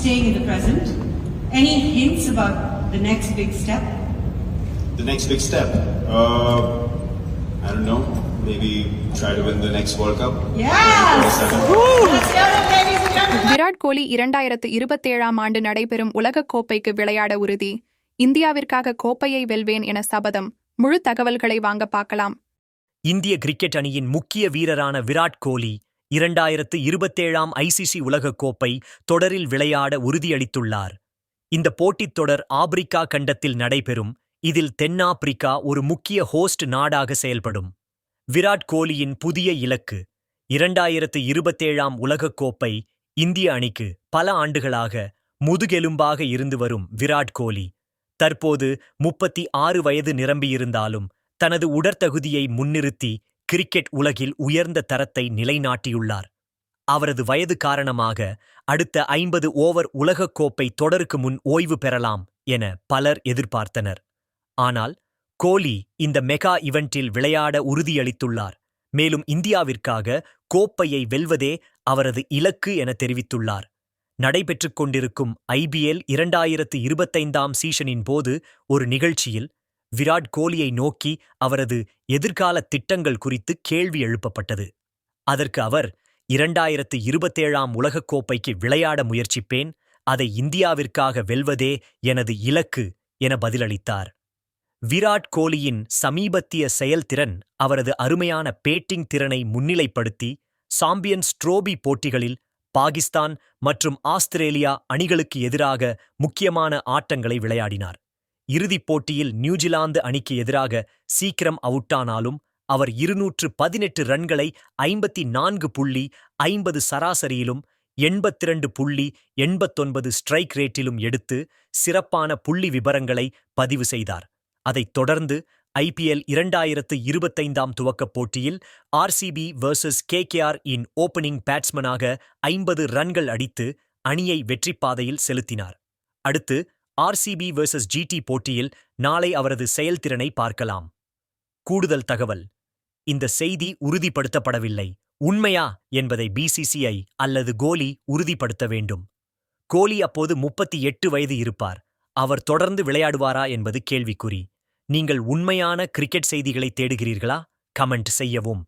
staying in the present. Any hints about the next big step? The next big step? I don't know. Maybe try to win the next World Cup. Yes! Let's hear it, ladies and gentlemen. Virat Kohli 2027ஆம் ஆண்டு நடைபெறும் உலகக் கோப்பைக்கு விளையாட உறுதி. இந்தியாவிற்காக கோப்பையை வெல்வேன் என சபதம். முழு தகவல்களை வாங்க பார்க்கலாம். இந்திய கிரிக்கெட் அணியின் முக்கிய வீரரான விராட் கோலி 2027ஆம் ஐசிசி உலகக் கோப்பை தொடரில் விளையாட உறுதியளித்துள்ளார். இந்த போட்டித் தொடர் ஆப்பிரிக்கா கண்டத்தில் நடைபெறும். இதில் தென்னாப்பிரிக்கா ஒரு முக்கிய ஹோஸ்ட் நாடாக செயல்படும். விராட் கோலியின் புதிய இலக்கு 2027ஆம் உலகக் கோப்பை. இந்திய அணிக்கு பல ஆண்டுகளாக முதுகெலும்பாக இருந்து வரும் விராட் கோலி தற்போது 36 வயது நிரம்பியிருந்தாலும் தனது உடற்தகுதியை முன்னிறுத்தி கிரிக்கெட் உலகில் உயர்ந்த தரத்தை நிலைநாட்டியுள்ளார். அவரது வயது காரணமாக அடுத்த 50 ஓவர் உலகக் கோப்பை தொடருக்கு முன் ஓய்வு பெறலாம் என பலர் எதிர்பார்த்தனர். ஆனால் கோலி இந்த மெகா இவெண்டில் விளையாட உறுதியளித்துள்ளார். மேலும் இந்தியாவிற்காக கோப்பையை வெல்வதே அவரது இலக்கு என தெரிவித்துள்ளார். நடைபெற்றுக் கொண்டிருக்கும் IPL 2025ஆம் சீசனின் போது ஒரு நிகழ்ச்சியில் விராட் கோலியை நோக்கி அவரது எதிர்கால திட்டங்கள் குறித்து கேள்வி எழுப்பப்பட்டது. அதற்கு அவர் 2027ஆம் உலகக் கோப்பைக்கு விளையாட முயற்சிப்பேன், அதை இந்தியாவிற்காக வெல்வதே எனது இலக்கு என பதிலளித்தார். விராட் கோலியின் சமீபத்திய செயல்திறன் அவரது அருமையான பேட்டிங் திறனை முன்னிலைப்படுத்தி சாம்பியன்ஸ் ட்ரோபி போட்டிகளில் பாகிஸ்தான் மற்றும் ஆஸ்திரேலியா அணிகளுக்கு எதிராக முக்கியமான ஆட்டங்களை விளையாடினார். இறுதிப் போட்டியில் நியூசிலாந்து அணிக்கு எதிராக சீக்கிரம் அவுட்டானாலும் அவர் 218 ரன்களை 54.50 சராசரியிலும் 82.89 ஸ்ட்ரைக் ரேட்டிலும் எடுத்து சிறப்பான புள்ளி விபரங்களை பதிவு செய்தார். அதைத் தொடர்ந்து IPL 2025ஆம் துவக்கப் போட்டியில் RCB vs KKR இன் ஓப்பனிங் பேட்ஸ்மனாக 50 ரன்கள் அடித்து அணியை வெற்றிப்பாதையில் செலுத்தினார். அடுத்து RCB vs GT போட்டியில் நாளை அவரது செயல்திறனை பார்க்கலாம். கூடுதல் தகவல்: இந்த செய்தி உறுதிப்படுத்தப்படவில்லை. உண்மையா என்பதை BCCI அல்லது கோலி உறுதிப்படுத்த வேண்டும். கோலி அப்போது 38 வயது இருப்பார். அவர் தொடர்ந்து விளையாடுவாரா என்பது கேள்விக்குறி. நீங்கள் உண்மையான கிரிக்கெட் செய்திகளை தேடுகிறீர்களா? கமெண்ட் செய்யவும்.